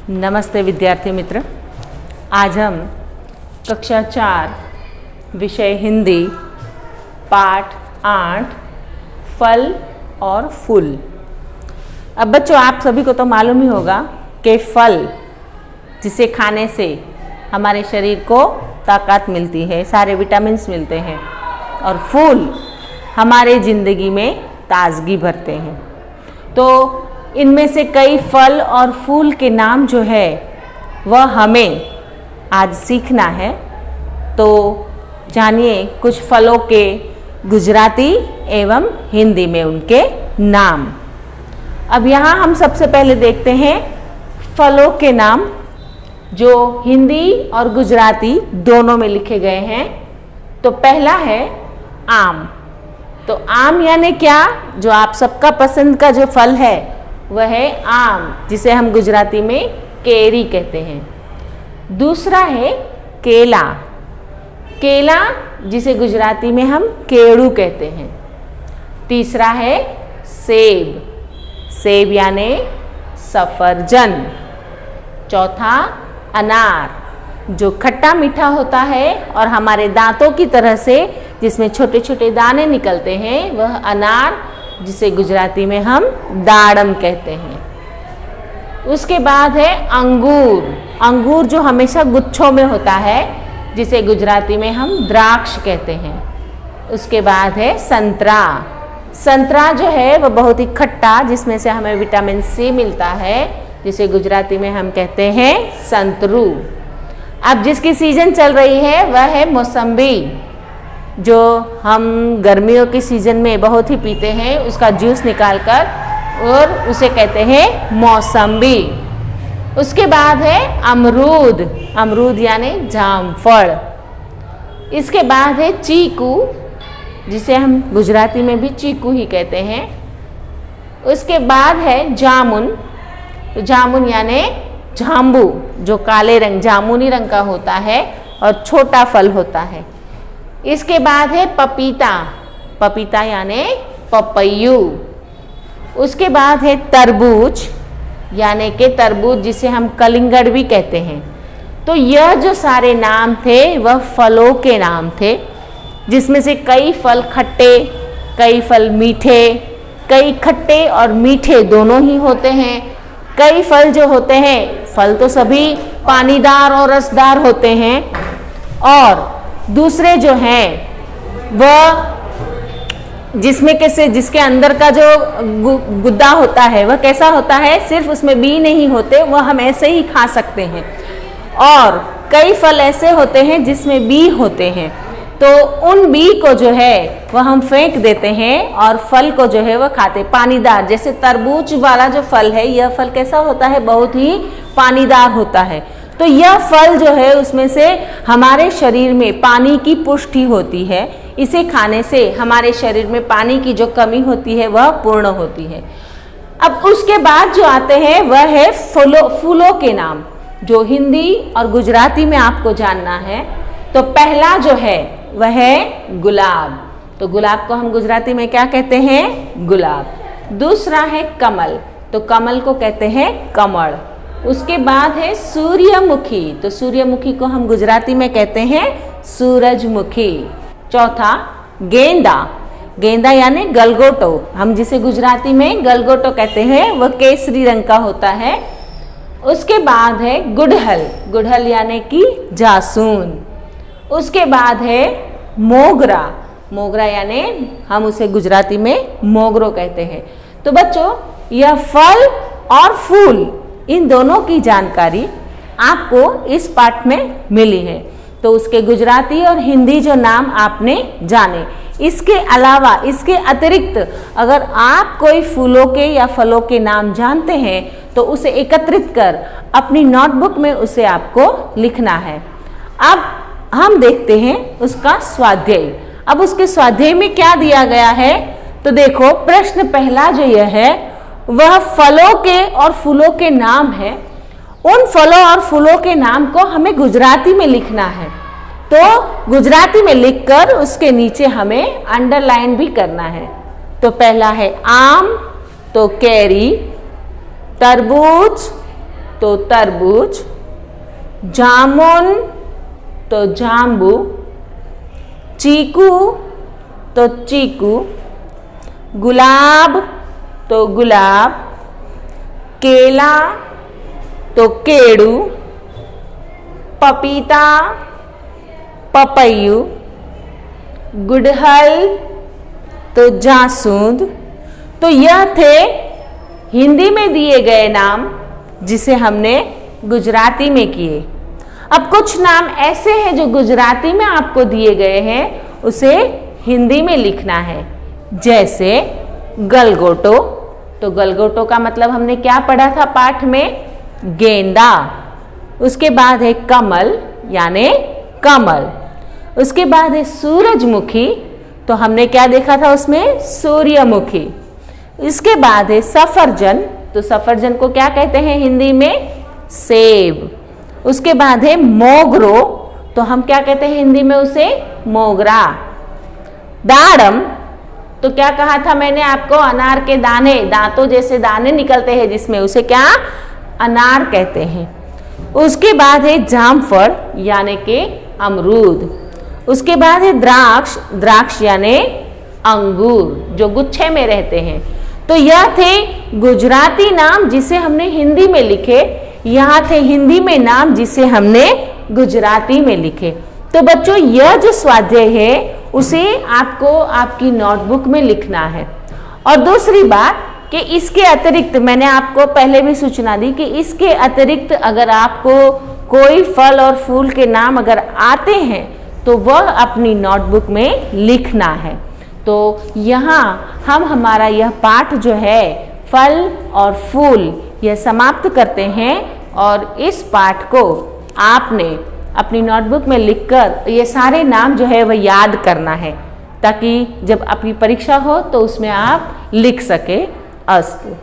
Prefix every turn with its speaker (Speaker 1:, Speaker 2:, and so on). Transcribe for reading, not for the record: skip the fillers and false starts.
Speaker 1: नमस्ते विद्यार्थी मित्र। आज हम कक्षा 4 विषय हिंदी पाठ 8 फल और फूल। अब बच्चों, आप सभी को तो मालूम ही होगा कि फल जिसे खाने से हमारे शरीर को ताकत मिलती है, सारे विटामिन्स मिलते हैं, और फूल हमारे ज़िंदगी में ताजगी भरते हैं। तो इनमें से कई फल और फूल के नाम जो है वह हमें आज सीखना है। तो जानिए कुछ फलों के गुजराती एवं हिंदी में उनके नाम। अब यहाँ हम सबसे पहले देखते हैं फलों के नाम जो हिंदी और गुजराती दोनों में लिखे गए हैं। तो पहला है आम। तो आम यानी क्या? जो आप सबका पसंद का जो फल है वह है आम, जिसे हम गुजराती में केरी कहते हैं। दूसरा है केला। केला जिसे गुजराती में हम केड़ू कहते हैं। तीसरा है सेब। सेब यानी सफरजन। चौथा अनार, जो खट्टा मीठा होता है और हमारे दांतों की तरह से जिसमें छोटे छोटे दाने निकलते हैं वह अनार, जिसे गुजराती में हम दाड़म कहते हैं। उसके बाद है अंगूर। अंगूर जो हमेशा गुच्छों में होता है, जिसे गुजराती में हम द्राक्ष कहते हैं। उसके बाद है संतरा। संतरा जो है वह बहुत ही खट्टा, जिसमें से हमें विटामिन सी मिलता है, जिसे गुजराती में हम कहते हैं संतरू। अब जिसकी सीजन चल रही है वह है मौसम्बी, जो हम गर्मियों के सीजन में बहुत ही पीते हैं, उसका जूस निकालकर, और उसे कहते हैं मौसम्बी। उसके बाद है अमरूद। अमरूद यानी जामफल। इसके बाद है चीकू, जिसे हम गुजराती में भी चीकू ही कहते हैं। उसके बाद है जामुन। तो जामुन यानी जाम्बू, जो काले रंग जामुनी रंग का होता है और छोटा फल होता है। इसके बाद है पपीता। पपीता यानी पपैयू। उसके बाद है तरबूज, यानी कि तरबूज जिसे हम कलिंगड़ भी कहते हैं। तो यह जो सारे नाम थे वह फलों के नाम थे, जिसमें से कई फल खट्टे, कई फल मीठे, कई खट्टे और मीठे दोनों ही होते हैं। कई फल जो होते हैं, फल तो सभी पानीदार और रसदार होते हैं, और दूसरे जो हैं वह जिसके अंदर का जो गुद्दा होता है वह कैसा होता है, सिर्फ उसमें बी नहीं होते, वह हम ऐसे ही खा सकते हैं। और कई फल ऐसे होते हैं जिसमें बी होते हैं, तो उन बी को जो है वह हम फेंक देते हैं और फल को जो है वह खाते। पानीदार, जैसे तरबूज वाला जो फल है, यह फल कैसा होता है, बहुत ही पानीदार होता है। तो यह फल जो है उसमें से हमारे शरीर में पानी की पुष्टि होती है। इसे खाने से हमारे शरीर में पानी की जो कमी होती है वह पूर्ण होती है। अब उसके बाद जो आते हैं वह है फूलों के नाम, जो हिंदी और गुजराती में आपको जानना है। तो पहला जो है वह है गुलाब। तो गुलाब को हम गुजराती में क्या कहते हैं? गुलाब। दूसरा है कमल। तो कमल को कहते हैं कमल। उसके बाद है सूर्यमुखी। तो सूर्यमुखी को हम गुजराती में कहते हैं सूरजमुखी। चौथा गेंदा। गेंदा यानी गलगोटो, हम जिसे गुजराती में गलगोटो कहते हैं, वह केसरी रंग का होता है। उसके बाद है गुड़हल। गुड़हल यानी कि जासून। उसके बाद है मोगरा। मोगरा यानी हम उसे गुजराती में मोगरो कहते हैं। तो बच्चों, यह फल और फूल, इन दोनों की जानकारी आपको इस पाठ में मिली है। तो उसके गुजराती और हिंदी जो नाम आपने जाने, इसके अलावा, इसके अतिरिक्त अगर आप कोई फूलों के या फलों के नाम जानते हैं तो उसे एकत्रित कर अपनी नोटबुक में उसे आपको लिखना है। अब हम देखते हैं उसका स्वाध्याय। अब उसके स्वाध्याय में क्या दिया गया है? तो देखो, प्रश्न पहला जो यह है वह फलों के और फूलों के नाम है। उन फलों और फूलों के नाम को हमें गुजराती में लिखना है। तो गुजराती में लिखकर उसके नीचे हमें अंडरलाइन भी करना है। तो पहला है आम, तो कैरी, तरबूज, तो तरबूज, जामुन तो जाम्बू, चीकू तो चीकू, गुलाब तो गुलाब, केला तो केड़ू, पपीता पपैयू, गुड़हल तो जासूद। तो यह थे हिंदी में दिए गए नाम जिसे हमने गुजराती में किए। अब कुछ नाम ऐसे हैं जो गुजराती में आपको दिए गए हैं, उसे हिंदी में लिखना है। जैसे गलगोटो, तो गलगोटो का मतलब हमने क्या पढ़ा था पाठ में? गेंदा। उसके बाद है कमल यानी कमल। उसके बाद है सूरजमुखी, तो हमने क्या देखा था उसमें? सूर्यमुखी। इसके बाद है सफरजन, तो सफरजन को क्या कहते हैं हिंदी में? सेब। उसके बाद है मोगरो, तो हम क्या कहते हैं हिंदी में उसे? मोगरा। दाड़म, तो क्या कहा था मैंने आपको? अनार के दाने, दांतों जैसे दाने निकलते हैं जिसमें, उसे क्या? अनार कहते हैं। उसके बाद है जामफल यानी कि अमरूद। उसके बाद है द्राक्ष, द्राक्ष यानी अंगूर जो गुच्छे में रहते हैं। तो यह थे गुजराती नाम जिसे हमने हिंदी में लिखे, यहाँ थे हिंदी में नाम जिसे हमने गुजराती में लिखे। तो बच्चों यह जो स्वाध्याय है उसे आपको आपकी नोटबुक में लिखना है। और दूसरी बात कि इसके अतिरिक्त मैंने आपको पहले भी सूचना दी कि इसके अतिरिक्त अगर आपको कोई फल और फूल के नाम अगर आते हैं तो वह अपनी नोटबुक में लिखना है। तो यहाँ हम हमारा यह पाठ जो है फल और फूल यह समाप्त करते हैं। और इस पाठ को आपने अपनी नोटबुक में लिखकर ये सारे नाम जो है वह याद करना है, ताकि जब आपकी परीक्षा हो तो उसमें आप लिख सके। अस्तु।